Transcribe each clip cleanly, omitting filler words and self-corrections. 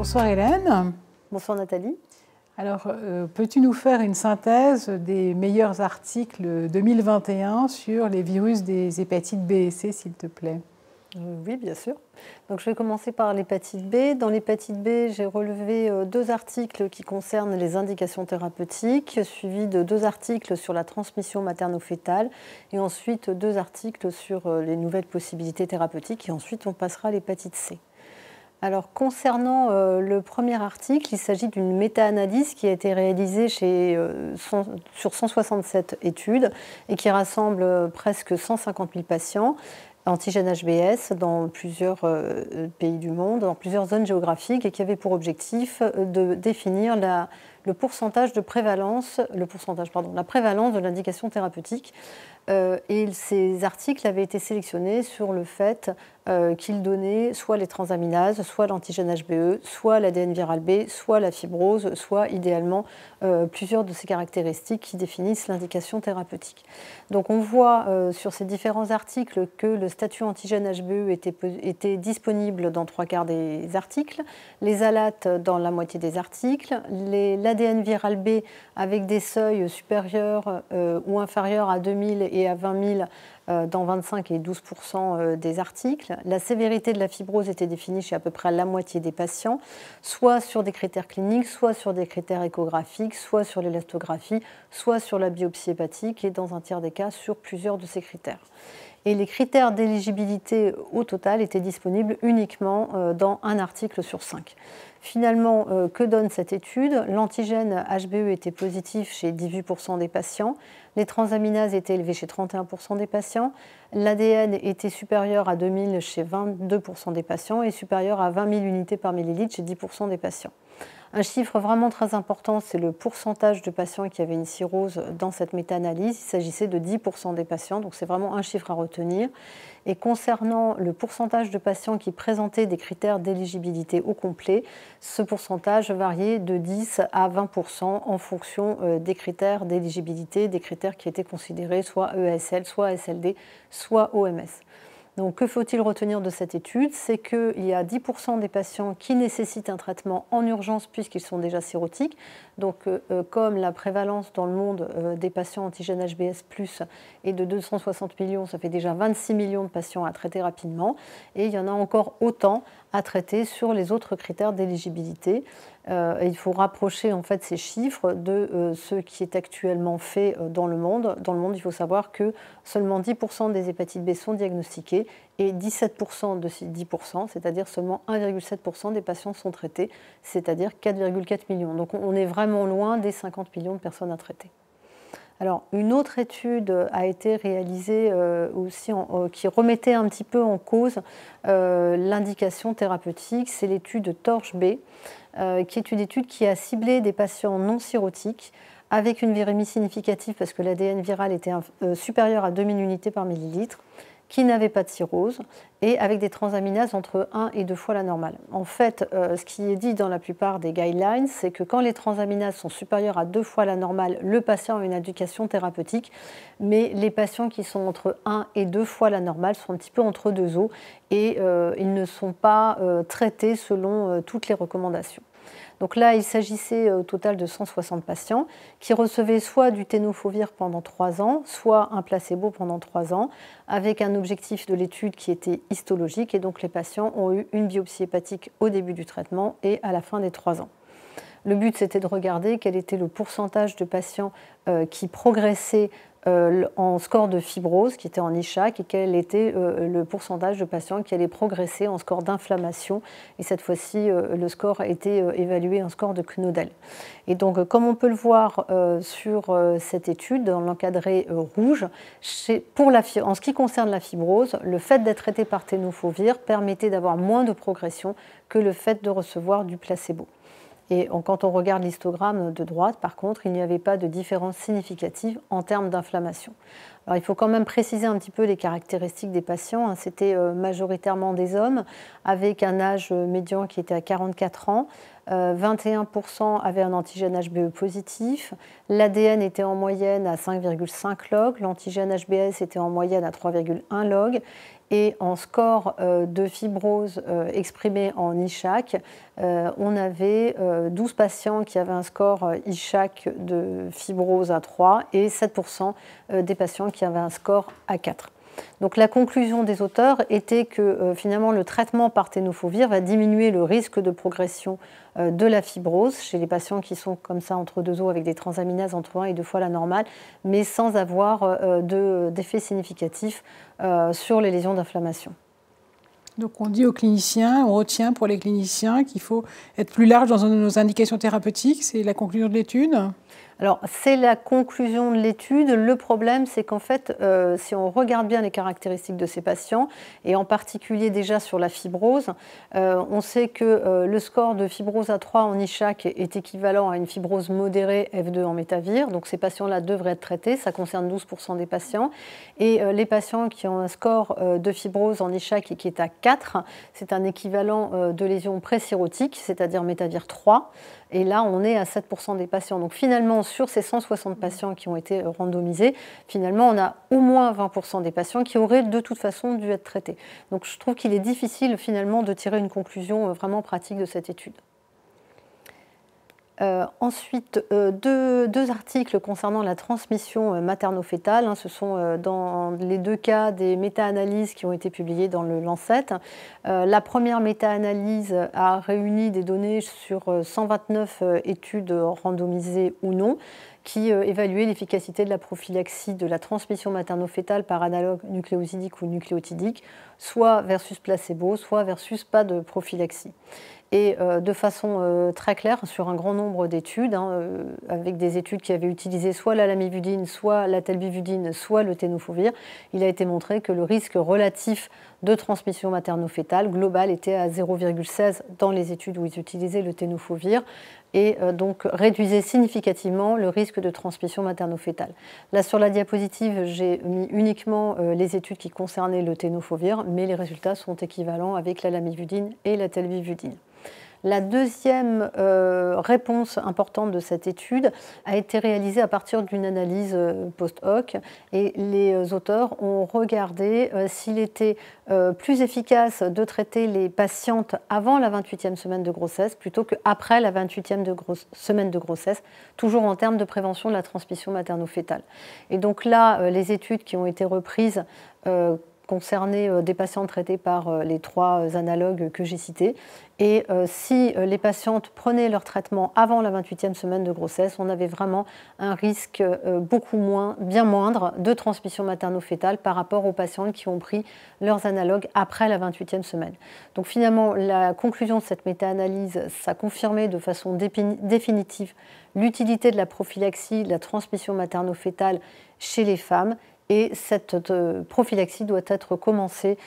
Bonsoir Hélène. Bonsoir Nathalie. Alors, peux-tu nous faire une synthèse des meilleurs articles 2021 sur les virus des hépatites B et C, s'il te plaît? Oui, bien sûr. Donc, je vais commencer par l'hépatite B. Dans l'hépatite B, j'ai relevé 2 articles qui concernent les indications thérapeutiques, suivis de 2 articles sur la transmission materno-fétale et ensuite 2 articles sur les nouvelles possibilités thérapeutiques et ensuite on passera à l'hépatite C. Alors, concernant le premier article, il s'agit d'une méta-analyse qui a été réalisée sur 167 études et qui rassemble presque 150 000 patients antigènes HBs dans plusieurs pays du monde, dans plusieurs zones géographiques et qui avait pour objectif de définir le pourcentage de prévalence, la prévalence de l'indication thérapeutique. Et ces articles avaient été sélectionnés sur le fait qu'ils donnaient soit les transaminases, soit l'antigène HBe, soit l'ADN viral B, soit la fibrose, soit idéalement plusieurs de ces caractéristiques qui définissent l'indication thérapeutique. Donc on voit sur ces différents articles que le statut antigène HBe était disponible dans 3/4 des articles, les ALAT dans la moitié des articles, l'ADN viral B avec des seuils supérieurs ou inférieurs à 2000 et à 20 000 dans 25 et 12% des articles. La sévérité de la fibrose était définie chez à peu près la moitié des patients, soit sur des critères cliniques, soit sur des critères échographiques, soit sur l'élastographie, soit sur la biopsie hépatique et dans un tiers des cas sur plusieurs de ces critères. Et les critères d'éligibilité au total étaient disponibles uniquement dans un article sur 5. Finalement, que donne cette étude? L'antigène HBe était positif chez 18% des patients, les transaminases étaient élevées chez 31% des patients, l'ADN était supérieur à 2000 chez 22% des patients et supérieur à 20 000 unités par millilitre chez 10% des patients. Un chiffre vraiment très important, c'est le pourcentage de patients qui avaient une cirrhose dans cette méta-analyse. Il s'agissait de 10% des patients, donc c'est vraiment un chiffre à retenir. Et concernant le pourcentage de patients qui présentaient des critères d'éligibilité au complet, ce pourcentage variait de 10 à 20% en fonction des critères d'éligibilité, des critères qui étaient considérés soit EASL, soit ASLD, soit OMS. Donc, que faut-il retenir de cette étude? C'est qu'il y a 10% des patients qui nécessitent un traitement en urgence puisqu'ils sont déjà cirrhotiques. Donc, comme la prévalence dans le monde des patients antigènes HBs+, est de 260 millions, ça fait déjà 26 millions de patients à traiter rapidement. Et il y en a encore autant à traiter sur les autres critères d'éligibilité. Il faut rapprocher en fait ces chiffres de ce qui est actuellement fait dans le monde. Dans le monde, il faut savoir que seulement 10% des hépatites B sont diagnostiquées et 17% de ces 10%, c'est-à-dire seulement 1,7% des patients sont traités, c'est-à-dire 4,4 millions. Donc on est vraiment loin des 50 millions de personnes à traiter. Alors, une autre étude a été réalisée aussi qui remettait un petit peu en cause l'indication thérapeutique, c'est l'étude TORCH-B, qui est une étude qui a ciblé des patients non cirrhotiques avec une virémie significative parce que l'ADN viral était supérieur à 2000 unités par millilitre, qui n'avaient pas de cirrhose et avec des transaminases entre 1 et 2 fois la normale. En fait, ce qui est dit dans la plupart des guidelines, c'est que quand les transaminases sont supérieures à 2 fois la normale, le patient a une indication thérapeutique, mais les patients qui sont entre 1 et 2 fois la normale sont un petit peu entre deux eaux et ils ne sont pas traités selon toutes les recommandations. Donc là, il s'agissait au total de 160 patients qui recevaient soit du tenofovir pendant 3 ans, soit un placebo pendant 3 ans, avec un objectif de l'étude qui était histologique. Et donc les patients ont eu une biopsie hépatique au début du traitement et à la fin des 3 ans. Le but, c'était de regarder quel était le pourcentage de patients qui progressaient en score de fibrose, qui était en ISHAC, et quel était le pourcentage de patients qui allaient progresser en score d'inflammation. Et cette fois-ci, le score a été évalué en score de Knodel. Et donc, comme on peut le voir sur cette étude, dans l'encadré rouge, en ce qui concerne la fibrose, le fait d'être traité par tenofovir permettait d'avoir moins de progression que le fait de recevoir du placebo. Et quand on regarde l'histogramme de droite, par contre, il n'y avait pas de différence significative en termes d'inflammation. Alors, il faut quand même préciser un petit peu les caractéristiques des patients. C'était majoritairement des hommes avec un âge médian qui était à 44 ans. 21% avaient un antigène HBe positif. L'ADN était en moyenne à 5,5 log. L'antigène HBS était en moyenne à 3,1 log. Et en score de fibrose exprimé en Ishak, on avait 12 patients qui avaient un score Ishak de fibrose à 3 et 7% des patients qui avaient un score à 4. Donc la conclusion des auteurs était que finalement le traitement par tenofovir va diminuer le risque de progression de la fibrose chez les patients qui sont comme ça entre deux os avec des transaminases entre 1 et 2 fois la normale, mais sans avoir d'effet significatif sur les lésions d'inflammation. Donc on dit aux cliniciens, on retient pour les cliniciens qu'il faut être plus large dans nos indications thérapeutiques, c'est la conclusion de l'étude ? Alors, c'est la conclusion de l'étude. Le problème, c'est qu'en fait, si on regarde bien les caractéristiques de ces patients, et en particulier déjà sur la fibrose, on sait que le score de fibrose A3 en Ishak est équivalent à une fibrose modérée F2 en métavir. Donc, ces patients-là devraient être traités. Ça concerne 12% des patients. Et les patients qui ont un score de fibrose en Ishak qui est à 4, c'est un équivalent de lésion pré-cirrhotique, c'est-à-dire métavir 3. Et là, on est à 7% des patients. Donc finalement, sur ces 160 patients qui ont été randomisés, finalement, on a au moins 20% des patients qui auraient de toute façon dû être traités. Donc je trouve qu'il est difficile finalement de tirer une conclusion vraiment pratique de cette étude. Ensuite, deux articles concernant la transmission materno-fétale. Ce sont dans les deux cas des méta-analyses qui ont été publiées dans le Lancet. La première méta-analyse a réuni des données sur 129 études randomisées ou non qui évaluaient l'efficacité de la prophylaxie de la transmission materno-fétale par analogue nucléosidique ou nucléotidique, soit versus placebo, soit versus pas de prophylaxie. Et de façon très claire, sur un grand nombre d'études, avec des études qui avaient utilisé soit la lamivudine, soit la telbivudine, soit le tenofovir, il a été montré que le risque relatif de transmission materno-fétale global était à 0,16 dans les études où ils utilisaient le tenofovir et donc réduisait significativement le risque de transmission materno-fétale. Là, sur la diapositive, j'ai mis uniquement les études qui concernaient le tenofovir, mais les résultats sont équivalents avec la lamivudine et la telbivudine. La deuxième réponse importante de cette étude a été réalisée à partir d'une analyse post-hoc et les auteurs ont regardé s'il était plus efficace de traiter les patientes avant la 28e semaine de grossesse plutôt qu'après la 28e semaine de grossesse, toujours en termes de prévention de la transmission materno-fétale. Et donc là, les études qui ont été reprises concerner des patients traités par les trois analogues que j'ai cités. Et si les patientes prenaient leur traitement avant la 28e semaine de grossesse, on avait vraiment un risque bien moindre de transmission materno-fétale par rapport aux patientes qui ont pris leurs analogues après la 28e semaine. Donc finalement, la conclusion de cette méta-analyse, ça confirmait de façon définitive l'utilité de la prophylaxie de la transmission materno-fétale chez les femmes. Et cette prophylaxie doit être commencée,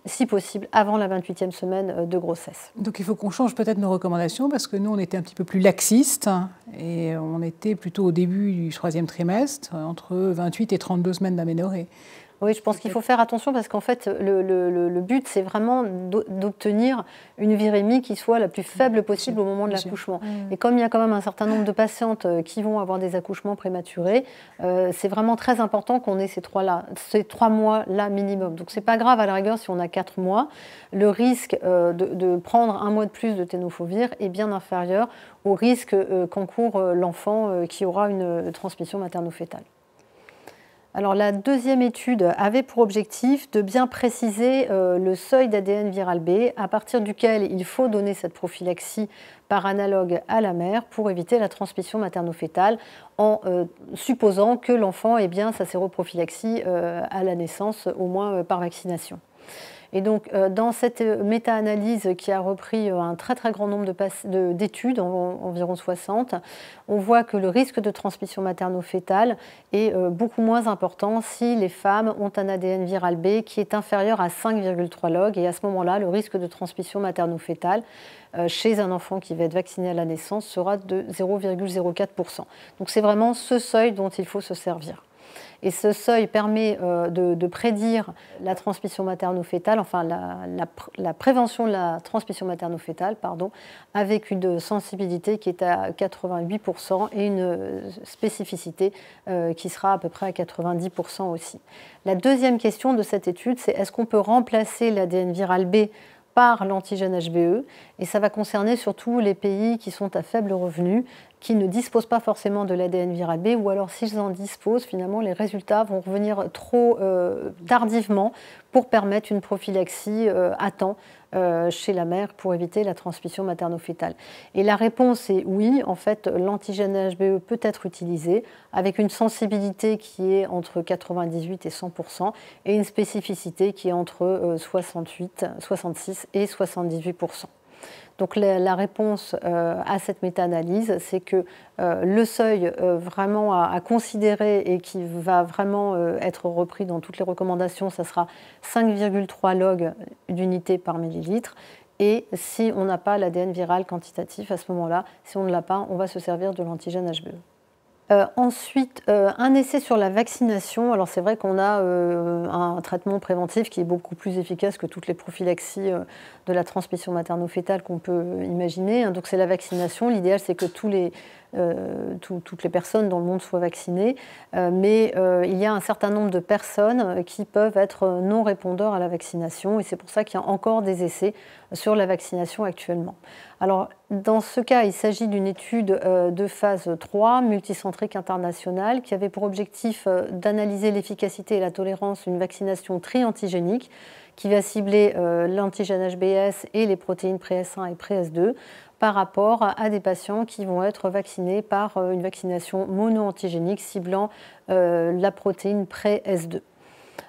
si possible, avant la 28e semaine de grossesse. Donc il faut qu'on change peut-être nos recommandations parce que nous, on était un petit peu plus laxistes et on était plutôt au début du 3e trimestre, entre 28 et 32 semaines d'aménorrhée. Oui, je pense qu'il faut faire attention parce qu'en fait, le but, c'est vraiment d'obtenir une virémie qui soit la plus faible possible au moment de l'accouchement. Et comme il y a quand même un certain nombre de patientes qui vont avoir des accouchements prématurés, c'est vraiment très important qu'on ait ces 3 mois-là minimum. Donc, ce n'est pas grave à la rigueur si on a 4 mois. Le risque de prendre un mois de plus de tenofovir est bien inférieur au risque qu'encourt l'enfant qui aura une transmission materno-fétale. Alors, la deuxième étude avait pour objectif de bien préciser le seuil d'ADN viral B à partir duquel il faut donner cette prophylaxie par analogue à la mère pour éviter la transmission materno-fétale en supposant que l'enfant ait bien sa séroprophylaxie à la naissance, au moins par vaccination. Et donc, dans cette méta-analyse qui a repris un très très grand nombre d'études, environ 60, on voit que le risque de transmission materno-fétale est beaucoup moins important si les femmes ont un ADN viral B qui est inférieur à 5,3 log. Et à ce moment-là, le risque de transmission materno-fétale chez un enfant qui va être vacciné à la naissance sera de 0,04%. Donc c'est vraiment ce seuil dont il faut se servir. Et ce seuil permet de prédire la transmission materno-fétale, enfin la prévention de la transmission materno-fétale, pardon, avec une sensibilité qui est à 88% et une spécificité qui sera à peu près à 90% aussi. La deuxième question de cette étude, c'est est-ce qu'on peut remplacer l'ADN viral B par l'antigène HBE, et ça va concerner surtout les pays qui sont à faible revenu, qui ne disposent pas forcément de l'ADN viral B, ou alors s'ils en disposent, finalement les résultats vont revenir trop tardivement pour permettre une prophylaxie à temps chez la mère pour éviter la transmission materno-fétale. Et la réponse est oui, en fait l'antigène HBE peut être utilisé avec une sensibilité qui est entre 98 et 100% et une spécificité qui est entre 66 et 78%. Donc la réponse à cette méta-analyse, c'est que le seuil vraiment à considérer et qui va vraiment être repris dans toutes les recommandations, ça sera 5,3 log d'unités par millilitre. Et si on n'a pas l'ADN viral quantitatif à ce moment-là, si on ne l'a pas, on va se servir de l'antigène HBE. Ensuite, un essai sur la vaccination. Alors c'est vrai qu'on a un traitement préventif qui est beaucoup plus efficace que toutes les prophylaxies de la transmission materno-fétale qu'on peut imaginer. Donc c'est la vaccination. L'idéal, c'est que toutes les personnes dans le monde soient vaccinées. Mais il y a un certain nombre de personnes qui peuvent être non répondeurs à la vaccination. Et c'est pour ça qu'il y a encore des essais sur la vaccination actuellement. Alors, dans ce cas, il s'agit d'une étude de phase 3, multicentrique internationale, qui avait pour objectif d'analyser l'efficacité et la tolérance d'une vaccination tri-antigénique qui va cibler l'antigène HBs et les protéines pré-S1 et pré-S2 par rapport à des patients qui vont être vaccinés par une vaccination mono-antigénique ciblant la protéine pré-S2.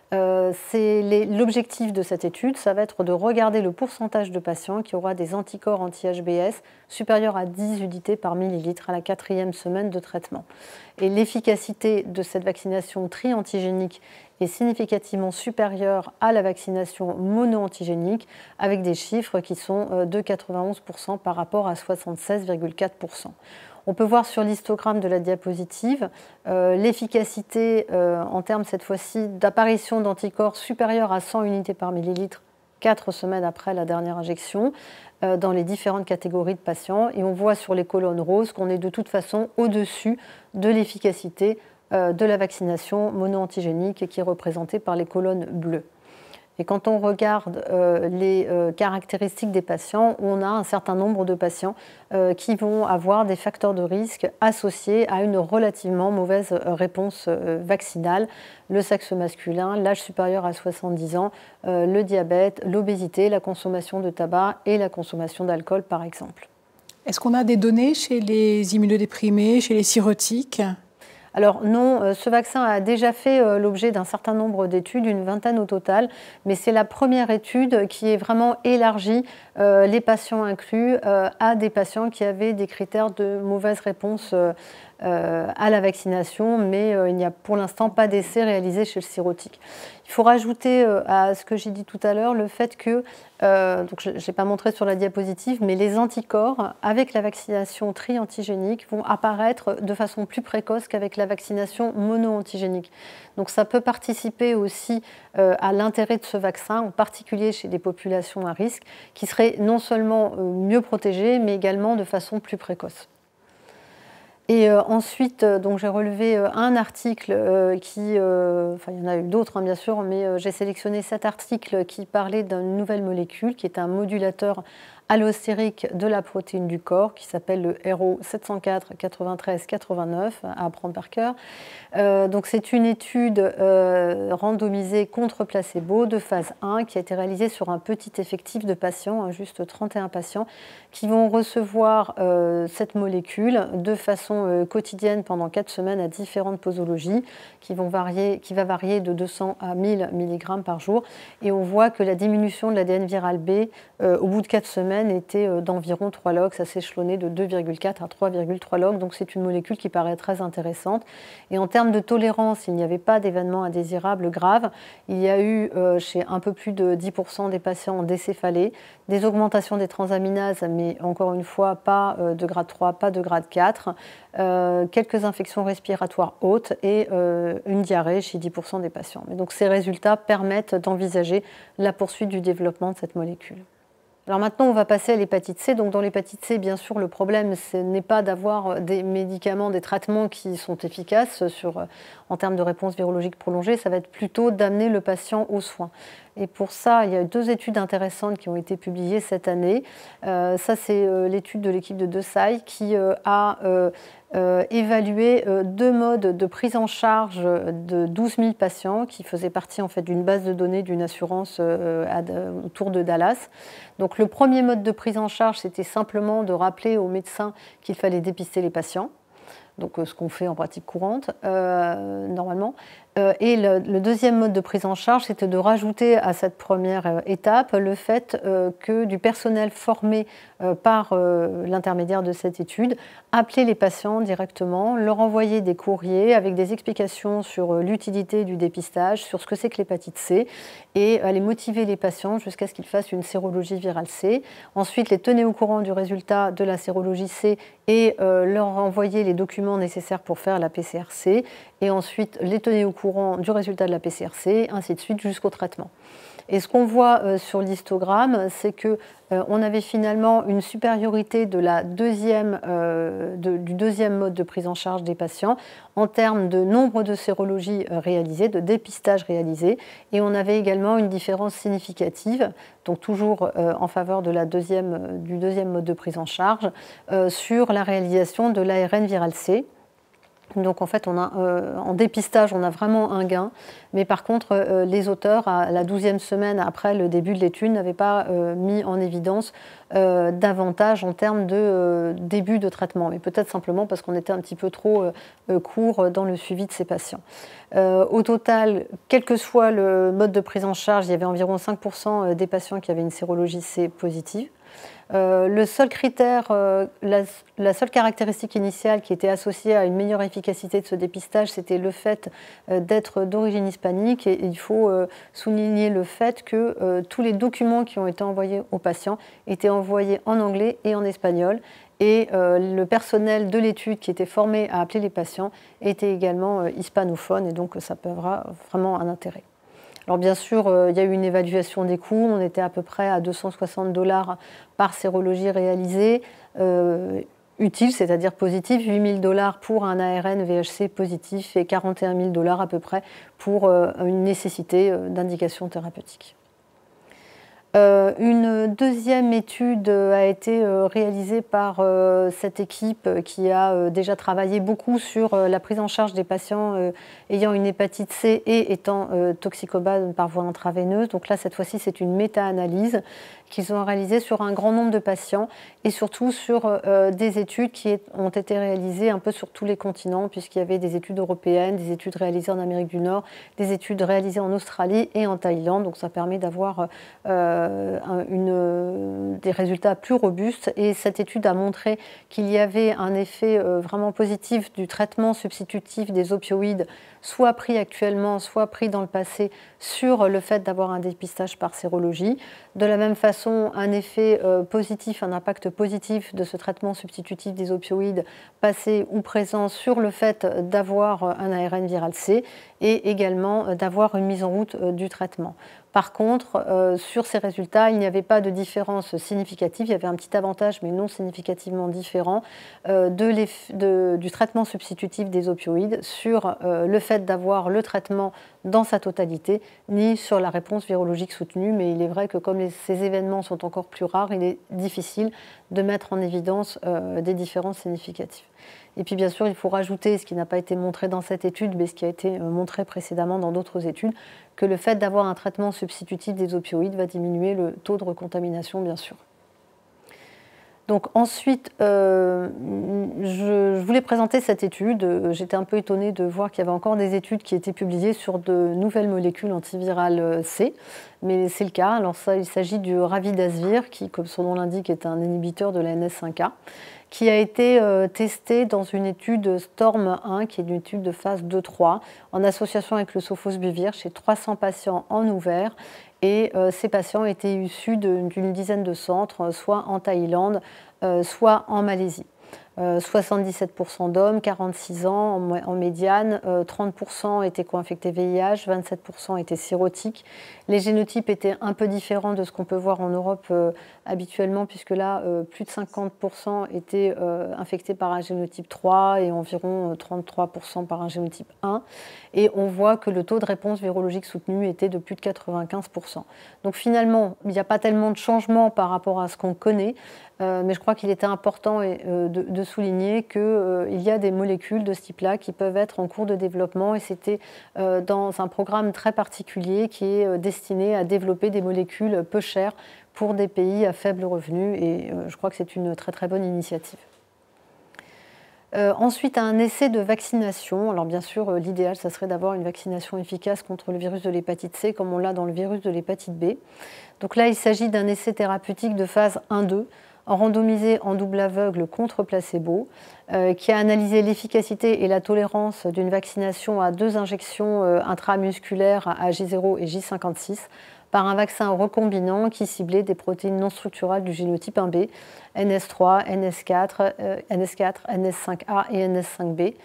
L'objectif de cette étude, ça va être de regarder le pourcentage de patients qui aura des anticorps anti-HBs supérieurs à 10 unités par millilitre à la 4e semaine de traitement. Et l'efficacité de cette vaccination tri-antigénique est significativement supérieure à la vaccination mono-antigénique avec des chiffres qui sont de 91% par rapport à 76,4%. On peut voir sur l'histogramme de la diapositive l'efficacité en termes cette fois-ci d'apparition d'anticorps supérieurs à 100 unités par millilitre 4 semaines après la dernière injection dans les différentes catégories de patients. Et on voit sur les colonnes roses qu'on est de toute façon au-dessus de l'efficacité de la vaccination mono-antigénique qui est représentée par les colonnes bleues. Et quand on regarde les caractéristiques des patients, on a un certain nombre de patients qui vont avoir des facteurs de risque associés à une relativement mauvaise réponse vaccinale. Le sexe masculin, l'âge supérieur à 70 ans, le diabète, l'obésité, la consommation de tabac et la consommation d'alcool par exemple. Est-ce qu'on a des données chez les immunodéprimés, chez les cirrhotiques ? Alors non, ce vaccin a déjà fait l'objet d'un certain nombre d'études, une vingtaine au total, mais c'est la première étude qui est vraiment élargie, les patients inclus, à des patients qui avaient des critères de mauvaise réponse à la vaccination, mais il n'y a pour l'instant pas d'essai réalisé chez le cirrhotique. Il faut rajouter à ce que j'ai dit tout à l'heure le fait que, donc je n'ai pas montré sur la diapositive, mais les anticorps avec la vaccination tri-antigénique vont apparaître de façon plus précoce qu'avec la vaccination mono-antigénique. Donc ça peut participer aussi à l'intérêt de ce vaccin, en particulier chez des populations à risque, qui seraient non seulement mieux protégées, mais également de façon plus précoce. Et ensuite, donc j'ai relevé un article enfin il y en a eu d'autres bien sûr, mais j'ai sélectionné cet article qui parlait d'une nouvelle molécule qui est un modulateur allostérique de la protéine du corps qui s'appelle le RO 704 93 89 à apprendre par cœur. Donc c'est une étude randomisée contre placebo de phase 1 qui a été réalisée sur un petit effectif de patients, juste 31 patients, qui vont recevoir cette molécule de façon quotidienne pendant 4 semaines à différentes posologies qui va varier de 200 à 1000 mg par jour. Et on voit que la diminution de l'ADN viral B au bout de 4 semaines semaines était d'environ 3 logs, ça s'est échelonné de 2,4 à 3,3 logs, donc c'est une molécule qui paraît très intéressante. Et en termes de tolérance, il n'y avait pas d'événements indésirables graves. Il y a eu chez un peu plus de 10% des patients décéphalés des augmentations des transaminases, mais encore une fois, pas de grade 3, pas de grade 4, quelques infections respiratoires hautes et une diarrhée chez 10% des patients. Et donc ces résultats permettent d'envisager la poursuite du développement de cette molécule. Alors maintenant, on va passer à l'hépatite C. Donc dans l'hépatite C, bien sûr, le problème, ce n'est pas d'avoir des médicaments, des traitements qui sont efficaces en termes de réponse virologique prolongée, ça va être plutôt d'amener le patient aux soins. Et pour ça, il y a 2 études intéressantes qui ont été publiées cette année. Ça, c'est l'étude de l'équipe de Desai qui a évalué 2 modes de prise en charge de 12 000 patients qui faisaient partie en fait, d'une base de données d'une assurance autour de Dallas. Donc le premier mode de prise en charge, c'était simplement de rappeler aux médecins qu'il fallait dépister les patients. Donc ce qu'on fait en pratique courante, normalement. Et le deuxième mode de prise en charge, c'était de rajouter à cette première étape le fait que du personnel formé par l'intermédiaire de cette étude appelait les patients directement, leur envoyer des courriers avec des explications sur l'utilité du dépistage, sur ce que c'est que l'hépatite C, et aller motiver les patients jusqu'à ce qu'ils fassent une sérologie virale C. Ensuite, les tenir au courant du résultat de la sérologie C et leur envoyer les documents nécessaires pour faire la PCR-C, et ensuite les tenir au courant du résultat de la PCR-C, ainsi de suite jusqu'au traitement. Et ce qu'on voit sur l'histogramme, c'est qu'on avait finalement une supériorité du deuxième mode de prise en charge des patients en termes de nombre de sérologies réalisées, de dépistage réalisé, et on avait également une différence significative, donc toujours en faveur du deuxième mode de prise en charge, sur la réalisation de l'ARN viral C. Donc en fait, en dépistage, on a vraiment un gain, mais par contre, les auteurs, à la 12e semaine après le début de l'étude, n'avaient pas mis en évidence davantage en termes de début de traitement, mais peut-être simplement parce qu'on était un petit peu trop court dans le suivi de ces patients. Au total, quel que soit le mode de prise en charge, il y avait environ 5% des patients qui avaient une sérologie C positive. Le seul critère, la seule caractéristique initiale qui était associée à une meilleure efficacité de ce dépistage, c'était le fait d'être d'origine hispanique. Et il faut souligner le fait que tous les documents qui ont été envoyés aux patients étaient envoyés en anglais et en espagnol. Et le personnel de l'étude qui était formé à appeler les patients était également hispanophone, et donc ça peut avoir vraiment un intérêt. Alors bien sûr, il y a eu une évaluation des coûts, on était à peu près à $260 par sérologie réalisée, utile, c'est-à-dire positive, $8 000 pour un ARN VHC positif et $41 000 à peu près pour une nécessité d'indication thérapeutique. Une deuxième étude a été réalisée par cette équipe qui a déjà travaillé beaucoup sur la prise en charge des patients ayant une hépatite C et étant toxicobanes par voie intraveineuse. Donc là, cette fois-ci, c'est une méta-analyse qu'ils ont réalisée sur un grand nombre de patients et surtout sur des études qui ont été réalisées un peu sur tous les continents, puisqu'il y avait des études européennes, des études réalisées en Amérique du Nord, des études réalisées en Australie et en Thaïlande. Donc ça permet d'avoir des résultats plus robustes, et cette étude a montré qu'il y avait un effet vraiment positif du traitement substitutif des opioïdes, soit pris actuellement, soit pris dans le passé, sur le fait d'avoir un dépistage par sérologie. De la même façon, un effet positif, un impact positif de ce traitement substitutif des opioïdes passé ou présent sur le fait d'avoir un ARN viral C, et également d'avoir une mise en route du traitement. Par contre, sur ces résultats, il n'y avait pas de différence significative. Il y avait un petit avantage, mais non significativement différent, du traitement substitutif des opioïdes sur le fait d'avoir le traitement dans sa totalité, ni sur la réponse virologique soutenue. Mais il est vrai que comme ces événements sont encore plus rares, il est difficile de mettre en évidence des différences significatives. Et puis bien sûr, il faut rajouter ce qui n'a pas été montré dans cette étude, mais ce qui a été montré précédemment dans d'autres études, que le fait d'avoir un traitement substitutif des opioïdes va diminuer le taux de recontamination, bien sûr. Donc ensuite, je voulais présenter cette étude. J'étais un peu étonnée de voir qu'il y avait encore des études qui étaient publiées sur de nouvelles molécules antivirales C, mais c'est le cas. Alors ça, il s'agit du Ravidasvir, qui, comme son nom l'indique, est un inhibiteur de la NS5A, qui a été testé dans une étude STORM 1, qui est une étude de phase 2-3, en association avec le sofosbuvir chez 300 patients en ouvert. Et ces patients étaient issus d'une dizaine de centres, soit en Thaïlande, soit en Malaisie. 77% d'hommes, 46 ans en médiane, 30% étaient co-infectés VIH, 27% étaient cirrhotiques. Les génotypes étaient un peu différents de ce qu'on peut voir en Europe habituellement, puisque là, plus de 50% étaient infectés par un génotype 3 et environ 33% par un génotype 1. Et on voit que le taux de réponse virologique soutenue était de plus de 95%. Donc finalement, il n'y a pas tellement de changements par rapport à ce qu'on connaît, mais je crois qu'il était important de souligner qu'il y a des molécules de ce type-là qui peuvent être en cours de développement, et c'était dans un programme très particulier qui est destiné à développer des molécules peu chères pour des pays à faible revenu, et je crois que c'est une très très bonne initiative. Ensuite, un essai de vaccination. Alors bien sûr, l'idéal, ça serait d'avoir une vaccination efficace contre le virus de l'hépatite C, comme on l'a dans le virus de l'hépatite B. Donc là, il s'agit d'un essai thérapeutique de phase 1-2, randomisé en double aveugle contre placebo, qui a analysé l'efficacité et la tolérance d'une vaccination à 2 injections intramusculaires à J0 et J56 par un vaccin recombinant qui ciblait des protéines non structurales du génotype 1B, NS3, NS4, NS5A et NS5B.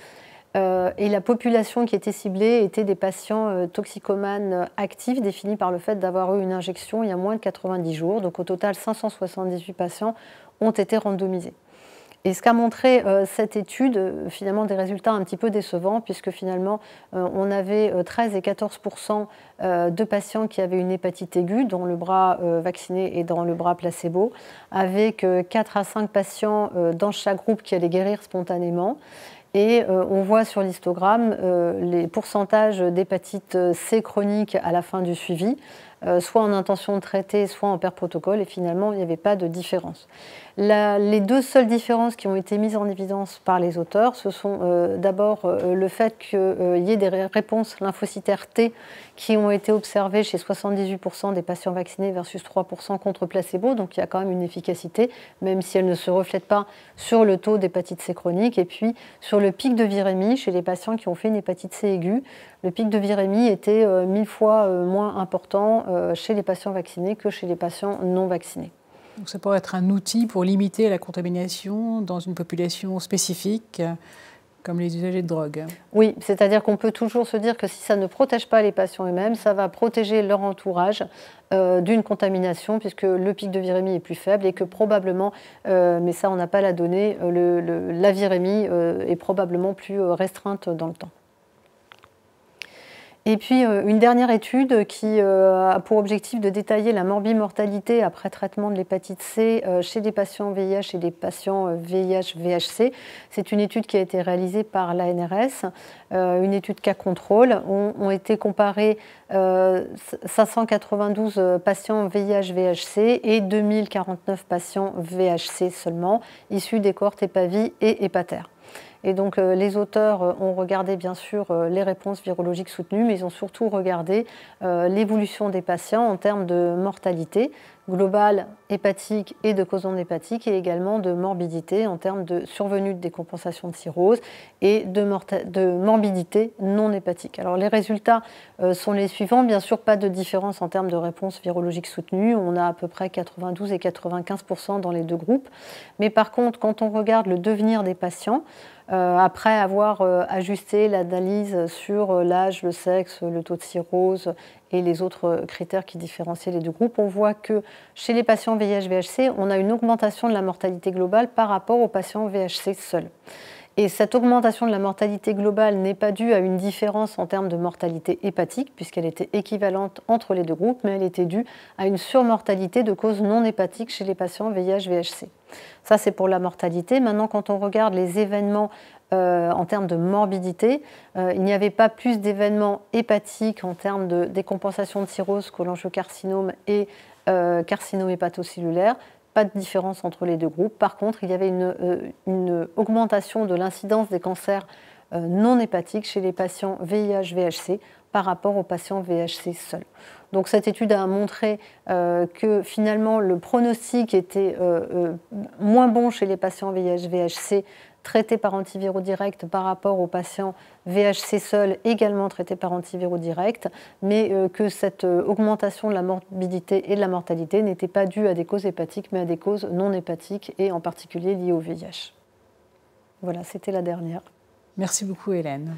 Et la population qui était ciblée était des patients toxicomanes actifs, définis par le fait d'avoir eu une injection il y a moins de 90 jours. Donc au total, 578 patients ont été randomisés. Et ce qu'a montré cette étude, finalement des résultats un petit peu décevants, puisque finalement on avait 13 et 14% de patients qui avaient une hépatite aiguë dans le bras vacciné et dans le bras placebo, avec 4 à 5 patients dans chaque groupe qui allaient guérir spontanément. Et on voit sur l'histogramme les pourcentages d'hépatite C chronique à la fin du suivi, soit en intention de traiter, soit en per protocole, et finalement il n'y avait pas de différence. Les deux seules différences qui ont été mises en évidence par les auteurs, ce sont d'abord le fait qu'il y ait des réponses lymphocytaires T qui ont été observées chez 78% des patients vaccinés versus 3% contre placebo, donc il y a quand même une efficacité, même si elle ne se reflète pas sur le taux d'hépatite C chronique, et puis sur le pic de virémie chez les patients qui ont fait une hépatite C aiguë. Le pic de virémie était 1000 fois moins important chez les patients vaccinés que chez les patients non vaccinés. Donc ça pourrait être un outil pour limiter la contamination dans une population spécifique, comme les usagers de drogue. Oui, c'est-à-dire qu'on peut toujours se dire que si ça ne protège pas les patients eux-mêmes, ça va protéger leur entourage d'une contamination, puisque le pic de virémie est plus faible et que probablement, mais ça on n'a pas la donnée, la virémie est probablement plus restreinte dans le temps. Et puis une dernière étude qui a pour objectif de détailler la morbimortalité après traitement de l'hépatite C chez des patients VIH et des patients VIH-VHC. C'est une étude qui a été réalisée par l'ANRS, une étude cas contrôle. Ont été comparés 592 patients VIH-VHC et 2049 patients VHC seulement, issus des cohortes HEPAVI et HEPATER. Et donc les auteurs ont regardé bien sûr les réponses virologiques soutenues, mais ils ont surtout regardé l'évolution des patients en termes de mortalité globale hépatique et de cause non hépatique, et également de morbidité en termes de survenue de décompensation de cirrhose et de morbidité non hépatique. Alors les résultats sont les suivants. Bien sûr, pas de différence en termes de réponse virologique soutenue. On a à peu près 92 et 95% dans les deux groupes. Mais par contre, quand on regarde le devenir des patients, après avoir ajusté l'analyse sur l'âge, le sexe, le taux de cirrhose et les autres critères qui différenciaient les deux groupes, on voit que chez les patients VIH-VHC, on a une augmentation de la mortalité globale par rapport aux patients VHC seuls. Et cette augmentation de la mortalité globale n'est pas due à une différence en termes de mortalité hépatique, puisqu'elle était équivalente entre les deux groupes, mais elle était due à une surmortalité de cause non hépatique chez les patients VIH-VHC. Ça, c'est pour la mortalité. Maintenant, quand on regarde les événements en termes de morbidité, il n'y avait pas plus d'événements hépatiques en termes de décompensation de cirrhose, cholangiocarcinome et carcinome hépatocellulaire pas de différence entre les deux groupes. Par contre, il y avait une augmentation de l'incidence des cancers non hépatiques chez les patients VIH-VHC par rapport aux patients VHC seuls. Donc cette étude a montré que finalement le pronostic était moins bon chez les patients VIH-VHC traités par antiviraux directs par rapport aux patients VHC seuls également traités par antiviraux directs, mais que cette augmentation de la morbidité et de la mortalité n'était pas due à des causes hépatiques, mais à des causes non hépatiques et en particulier liées au VIH. Voilà, c'était la dernière. Merci beaucoup Hélène.